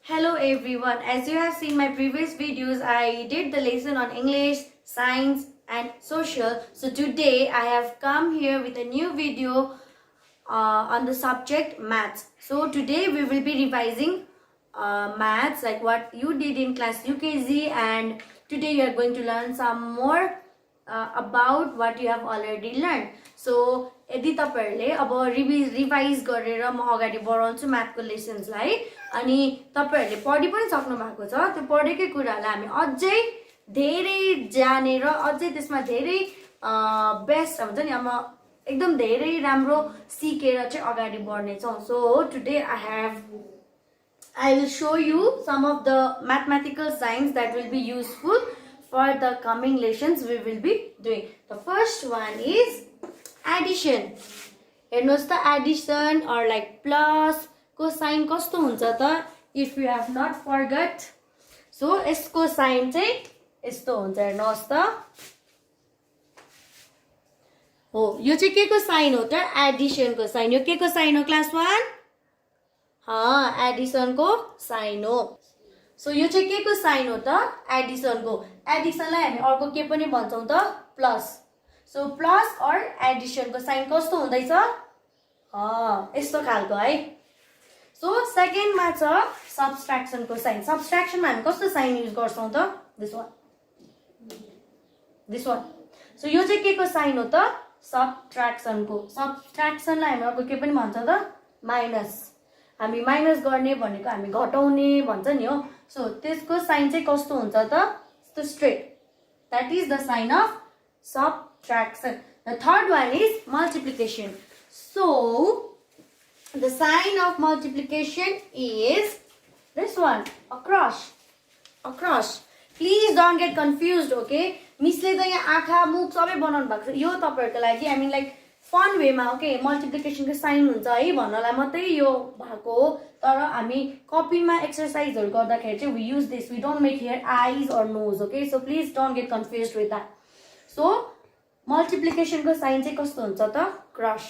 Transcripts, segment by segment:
Hello everyone, as you have seen my previous videos, I did the lesson on English, Science and Social. So today I have come here with a new video on the subject Maths. So today we will be revising Maths like what you did in class UKG, and today you are going to learn some more about what you have already learned. So यदि तपाईहरुले अब revise गरेर म अगाडि बढाउँछु म्याथको लेसन्सलाई अनि तपाईहरुले पढि पनि सक्नु भएको छ त्यो पढेकै कुरालाई हामी अझै धेरै जानेर अझै त्यसमा धेरै बेस्ट हुन्छ नि अब एकदम धेरै राम्रो सिकेर चाहिँ अगाडि बढ्ने छौं so today I will show you some of the mathematical signs that will be useful for the coming lessons we will be doing. The first one is addition. हेर्नुस् त addition or like plus को sign कस्तो हुन्छ त if you have not forgot. So यसको sign चाहिँ यस्तो हुन्छ हेर्नुस् त हो यो चाहिँ के को साइन हो त एडिसन को साइन यो के को साइन हो क्लास 1 एडिसन को साइन हो सो यो चाहिँ के को साइन हो त एडिसन को एडिसनलाई हामी अर्को के पनि भन्छौं त प्लस सो प्लस और एडिसन को साइन कस्तो हुँदैछ यस्तो खालको है सो सेकेन्ड मा छ सबट्र्याक्सन को साइन सबट्र्याक्सन मा हामी कस्तो साइन युज गर्छौं त दिस वान सो यो चाहिँ के को साइन हो त सबट्र्याक्सन को सबट्र्याक्सनलाई हामी अर्को के पनि भन्छ त माइनस हामी माइनस गर्ने भनेको हामी घटाउने भन्छ नि हो सो त्यसको साइन चाहिँ कस्तो हुन्छ त यस्तो straight that is the sign of subtraction. The third one is multiplication. So the sign of multiplication is this one, across. Please don't get confused, okay? मिसले त यहाँ आँखा मुख सबै बनाउनु भएको छ यो तपाईहरुको लागि I mean like fun way मा ओके मल्टिप्लिकेसन को साइन हुन्छ है भन्नलाई मात्रै यो भएको हो तर हामी कपीमा एक्सरसाइजहरु गर्दाखेरि चाहिँ we use this, we don't make here eyes or nose, okay? So please don't get confused with that. So multiplication को साइन चाहिँ कस्तो हुन्छ त क्रस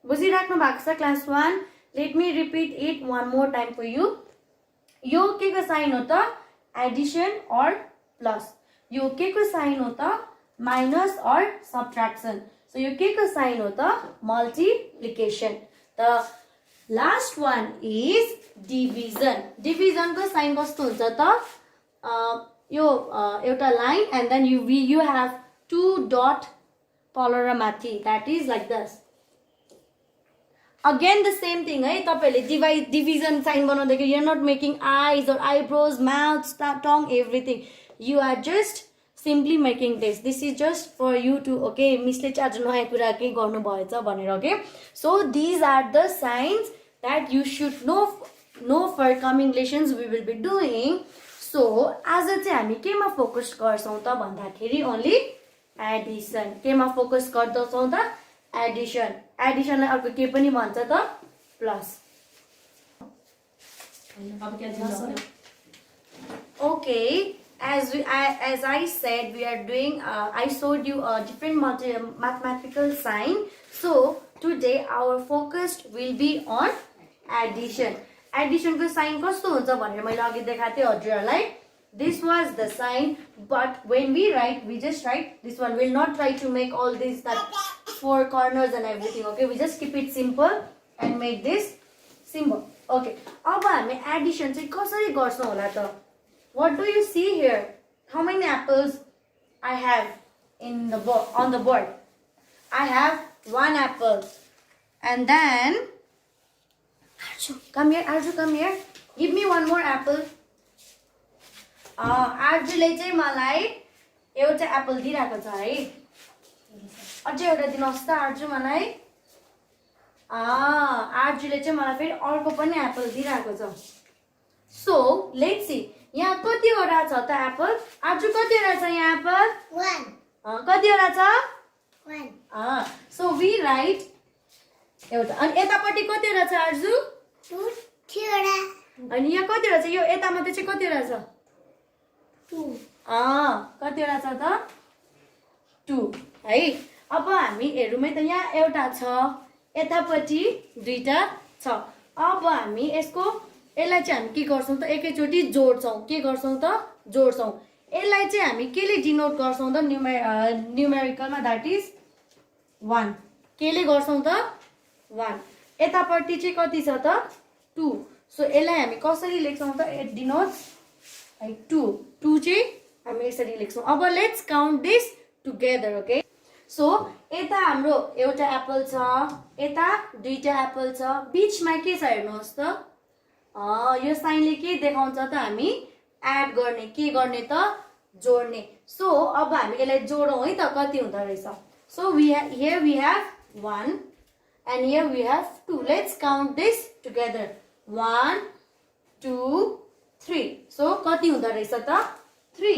बुझिराख्नु भएको छ class 1 let me repeat it one more time for you यो के को साइन हो त एडिसन और प्लस यो के को साइन हो त माइनस और सबट्र्याक्सन सो यो के को साइन हो त multiplication the last one is division को साइन कस्तो हुन्छ त यो एउटा line and then you have two dot तल र माथि that is like this again the same thing है तपाईले डिभिजन साइन बनाउँदाखेरि you are not making eyes or eyebrows mouth tongue everything you are just simply making this is just for you to okay मिसले चाहिँ आज नयाँ कुरा के गर्नु भएछ भनेर okay so these are the signs that you should know for coming lessons we will be doing. So आज चाहिँ हामी केमा फोकस गर्छौं त भन्दाखेरि ओन्ली एडिसन केमा फोकस गर्दछौं त एडिसनलाई अर्को के पनि भन्छ त plus okay as I said we are doing I showed you a different mathematical sign. So today our focus will be on addition. Addition को साइन कस्तो हुन्छ भनेर मैले अघि देखाथे हजुरहरुलाई this was the sign but when we write we just write this one we'll not try to make all these that four corners and everything okay we just keep it simple and make this symbol okay अब हामी Edison चाहिँ कसरी गर्छौं होला त what do you see here how many apples I have in the on the board I have one apple and then Arju, come here. Give me one more apple. आर्जुले चाहिँ मलाई एउटा एप्पल दिइराको छ है अझै एउटा दिनुहोस् त आर्जु मलाई आर्जुले चाहिँ मलाई फेरि अर्को पनि एप्पल दिइराको छ सो लेट्स सी यहाँ कतिवटा छ त एप्पल आर्जु कतिवटा छ यहाँ एप्पल 1 कतिवटा छ 1 सो वी राइट एउटा अनि यतापट्टि कतिवटा छ आर्जु 2 थिवटा अनि यहाँ कतिवटा छ यो यता मात्रै चाहिँ कतिवटा छ 2 कतिवटा छ त 2 है अब हामी हेरौँ है त यहाँ एउटा छ यतापट्टि दुईटा छ अब हामी यसको यसलाई चाहिँ हामी के गर्छौं त एकैचोटी जोड्छौं के गर्छौं त जोड्छौं यसलाई चाहिँ हामी केले डिनोट गर्छौं त न्यूमेरिकलमा दैट इज 1 केले गर्छौं त 1 यतापट्टि चाहिँ कति छ त 2 सो यसलाई हामी कसरी लेख्छौं त इट डिनोट्स लाइक 2 2 चाहिँ हामी यसरी लेख्छौं अब let's count this together okay so यता हाम्रो एउटा एप्पल छ यता दुईटा एप्पल छ बीचमा के छ हेर्नुहोस् त यो साइनले के देखाउँछ त हामी एड गर्ने के गर्ने त जोड्ने सो अब हामी यसलाई जोडौं है त कति हुँदा रहेछ so here we have 1 and here we have 2 let's count this together 1 2 3 so कति हुँदा रहेछ त 3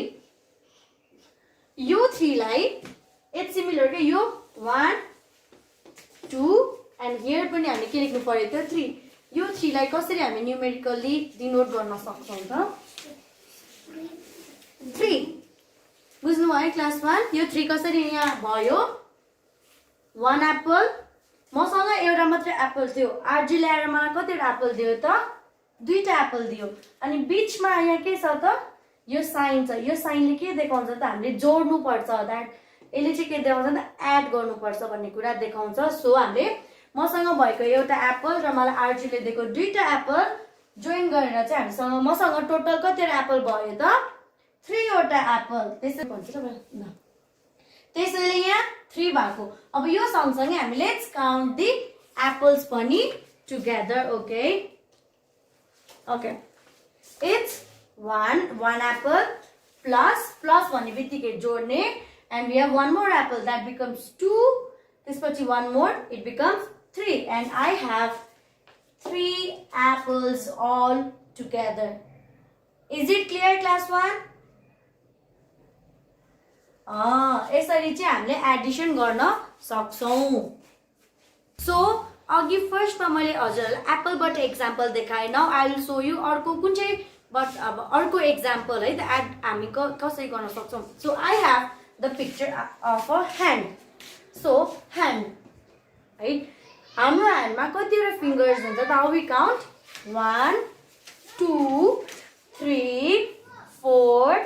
यो 3 लाई इट्स सिमिलर के यो 1 2 and here पनि हामी के लेख्नु पर्यो त 3 यो 3 लाई कसरी हामी न्यूमेरिकली डिनोट गर्न सक्छौं त 3 बुझ्नु भयो क्लास 1 यो 3 कसरी यहाँ भयो 1 एप्पल मसँग एउटा मात्र एप्पल थियो आरजी ल्याएर मलाई कतिवटा एप्पल दियो त दुईटा एप्पल दियो अनि बीचमा यहाँ के छ त यो साइन छ यो साइनले के देखाउँछ त हामीले जोड्नु पर्छ दैट यसले चाहिँ के देखाउँछ त एड गर्नु पर्छ भन्ने कुरा देखाउँछ सो हामीले मसँग भएको एउटा एप्पल र मलाई आरजीले दिएको दुईटा एप्पल जोइन गरेर चाहिँ हामीसँग मसँग टोटल कतिवटा एप्पल भयो त 3 वटा एप्पल त्यसै भन्छ ल त्यसैले यहाँ 3 भएको अब यो सँगसँगै हामी लेट्स काउन्ट दी एप्पल्स पनि together okay okay it's 1 Apple plus भन्नेबित्तिकै जोड्ने and we have one more apple that becomes 2 त्यसपछि one more it becomes 3 and I have 3 apples all together is it clear class 1 यसरी चाहिँ हामीले Edison गर्न सक्छौं so अघि फर्स्टमा मैले हजुरलाई एप्पलबाट एक्जाम्पल देखाएँ now I will show you अर्को कुन चाहिँ बट अब अर्को एक्जाम्पल है त एड हामी कसरी गर्न सक्छौं so I have the picture of a hand so hand right हाम्रो ह्यान्डमा कतिवटा फिंगर्स हुन्छ त हाउ वी काउन्ट 1 2 3 4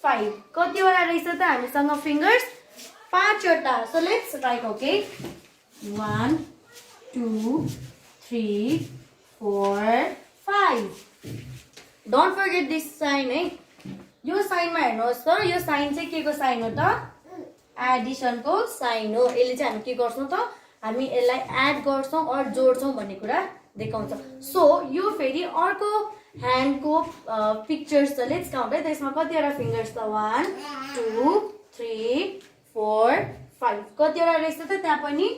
5 कतिवटा रहेछ त हामीसँग फिंगर्स 5 वटा so let's write okay 1 2 3 4 5 don't forget this sign है यो साइनमा हेर्नुहोस् त यो साइन चाहिँ के को साइन हो त एडिसन को साइन हो यसले चाहिँ हामी के गर्छौं त हामी यसलाई एड गर्छौं और जोड्छौं भन्ने कुरा देखाउँछ सो यो फेरि अर्को ह्यान्ड को पिक्चर्स छ लेट्स काउन्ट है त्यसमा कतिवटा फिंगर्स त 1 2 3 4 5 कतिवटा रहेछ त त्यहाँ पनि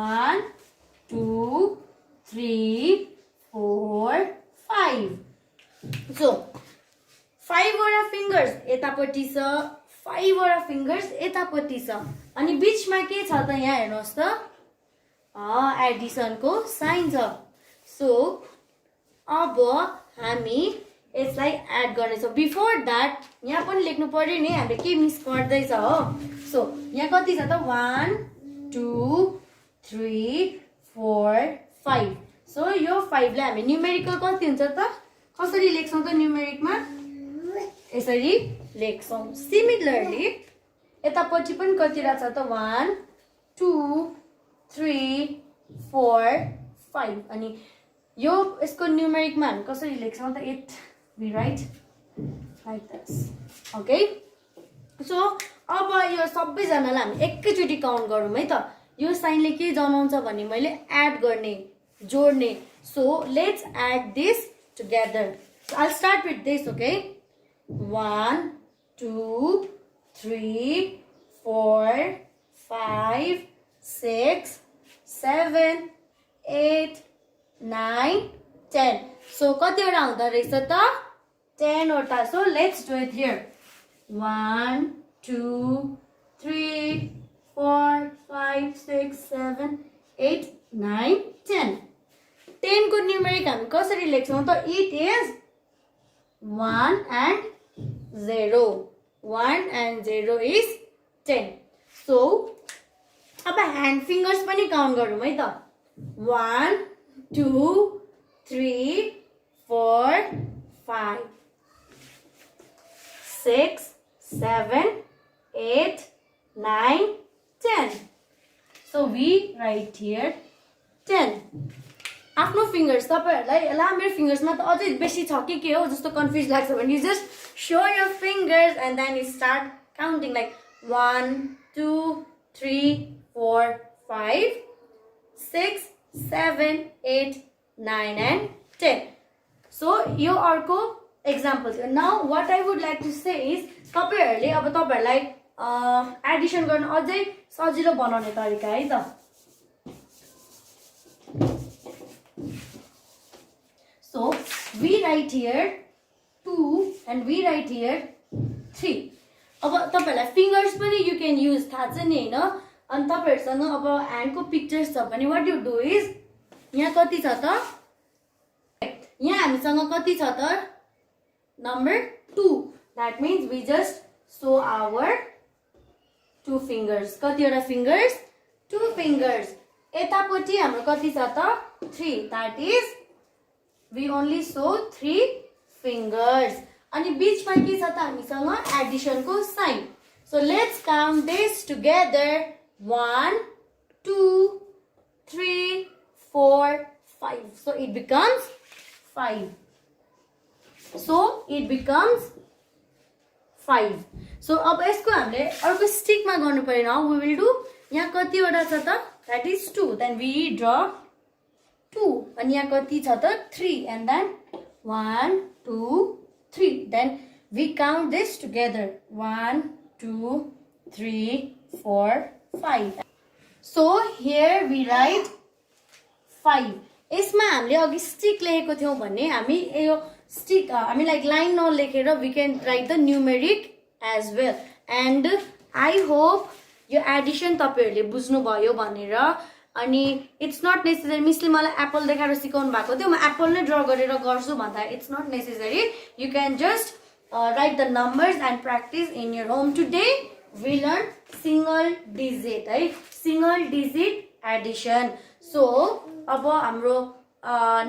1 2 3 4 5 सो 5 वटा फिंगर्स यतापट्टि छ 5 वटा फिंगर्स यतापट्टि छ अनि बीचमा के छ त यहाँ हेर्नुहोस् त एडिसन को साइन छ सो अब हामी यसलाई एड गर्नेछौं बिफोर दैट यहाँ पनि लेख्नु पर्यो नि हामीले के मिस गर्दैछ हो सो यहाँ कति छ त 1 2 3 4 5 सो यो 5 लाई हामी न्यूमेरिकल कति हुन्छ त कसरी लेख्छौं त न्यूमेरिकमा यसरी लेख्छौं सिमिलरली यतापट्टि पनि कति छ त 1 2 3 4 5 अनि यो यसको न्यूमेरिकमा हामी कसरी लेख्छौं त it we write like this okay so अब यो सबै जनालाई हामी एकैचोटी काउन्ट गरौँ है त यो साइनले के जनाउँछ भने मैले एड गर्ने जोड्ने so let's add this together I will start with this okay 1 2 3 4 5 6 7 8 9 10 so कतिवटा हुँदा रहेछ त 10 वटा so let's do it here 1 2 3 4 5 6 7 8 9 10 10 को न्यूमेरिक हामी कसरी लेख्छौं त it is 1 and 0 1 and 0 is 10 so अब ह्यान्ड फिंगर्स पनि काउन्ट गरौँ है त 1 2 3 4 6, 7, 8, 9, 10. So we write here 10. आफ्नो फिंगर्स तपाईहरुलाई ला मेरो फिंगर्समा त अझै बेसी छ के हो जस्तो कन्फ्युज लाग्छ भने you just show your fingers and then you start counting like 1 2 3 4 5 6 7 8 9 and 10. So यो अर्को एक्जाम्पल थियो. Now what I would like to say is तपाईहरुले अब तपाईहरुलाई एडिसन गर्न अझै सजिलो बनाउने तरिका है त. So we write here 2 and we write here 3. अब तपाईहरुलाई फिंगर्स पनि यु क्यान युज थाहा छ नि हैन. अनि तपाईहरुसँग अब ह्यान्डको पिक्चर्स छ भने व्हाट यु डु इज यहाँ कति छ त यहाँ हामीसँग कति छ त number 2. That means we just show our 2 fingers. कतिवटा फिंगर्स 2 fingers. यतापट्टि हाम्रो कति छ त 3. That is we only show 3 fingers. अनि बीचमा के छ त हामीसँग एडिसन को sign. So let's count this together. 1 2 3 4 5. So it becomes 5. So it becomes 5. So अब यसको हामीले अर्को स्टिकमा गर्नु पर्यो. Now we will do यहाँ कतिवटा छ त that is 2. Then we draw 2 and यहाँ कति छ त 3 and then 1 2 3. Then we count this together. 1 2 3 4 5. So here we write 5. यसमा हामीले अघि स्टिक लेखेको थियौ भने हामी यो स्टिक हामी लाइक लाइन नलेखेर we can write the numeric as well. And I hope यो एडिसन तपाईहरुले बुझ्नु भयो भनेर. अनि इट्स नट नेसेसरी मिसले मलाई एप्पल देखाएर सिकाउनु भएको थियो म एप्पल नै ड्रा गरेर गर्छु भन्दा it's not necessary. You can just write the numbers and practice in your home. Today we learn single digit है सिंगल डिजिट एडिसन. सो अब हाम्रो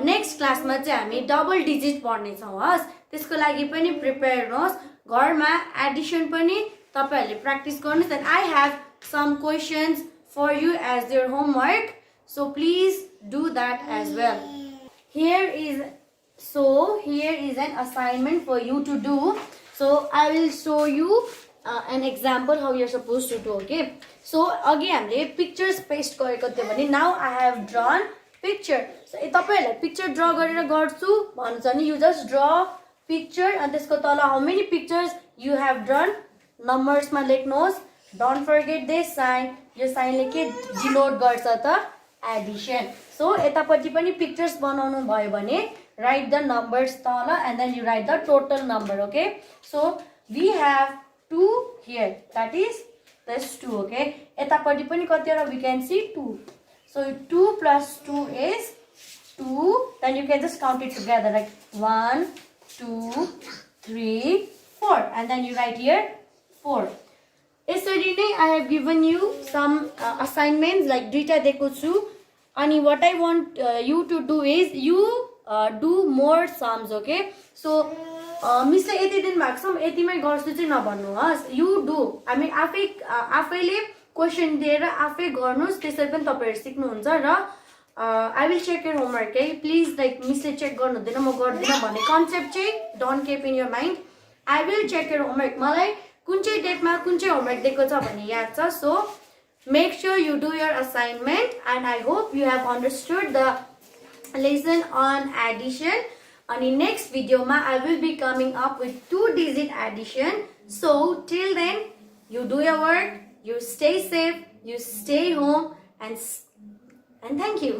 नेक्स्ट क्लासमा चाहिँ हामी डबल डिजिट पढ्ने छौं. हस् त्यसको लागि पनि प्रिपेयर हुनुहोस्. घरमा एडिसन पनि तपाईहरुले प्र्याक्टिस गर्नुस्. And I have some questions for you as your homework, so please do that as well. Here is an assignment for you to do. So I will show you an example how you're supposed to do. Okay, so again हामीले pictures paste गरेको थियो भने now I have drawn picture. So तपाईहरुलाई picture draw गरेर गर्छु भन्छ नि you just draw picture and त्यसको तल how many pictures you have drawn numbers मा लेख्नुहोस्. Don't forget this sign. यो साइनले के डिनोट गर्छ त एडिसन. सो यतापट्टि पनि पिक्चर्स बनाउनु भयो भने राइट द नम्बर्स तल and then you write the total number. Okay, so we have 2 here that is this 2. Okay, यतापट्टि पनि कतिवटा we can see 2. So 2 plus 2 is 2. Then you can just count it together like 1 2 3 4 and then you write here 4. यसरी नै I have given you some assignments like दुईटा दिएको छु. अनि what I want you to do is you do more sums. Okay, so मिसले यति दिन भएको छ यतिमै गर्छु चाहिँ नभन्नुहोस्. you do I mean आफैले क्वेशन दिएर आफै गर्नुस्. त्यसरी पनि तपाईहरु सिक्नुहुन्छ. र I will check your homework. Okay, please like मिसले चेक गर्नु हुँदैन म गर्दिन भन्ने कन्सेप्ट चाहिँ don't keep in your mind. I will check your homework. मलाई कुन चाहिँ डेटमा कुन चाहिँ होमवर्क दिएको छ भन्ने याद छ. So make sure you do your assignment and I hope you have understood the lesson on addition. अनि नेक्स्ट भिडियोमा I will be coming up with 2 digit addition. So till then you do your work, you stay safe, you stay home and thank you.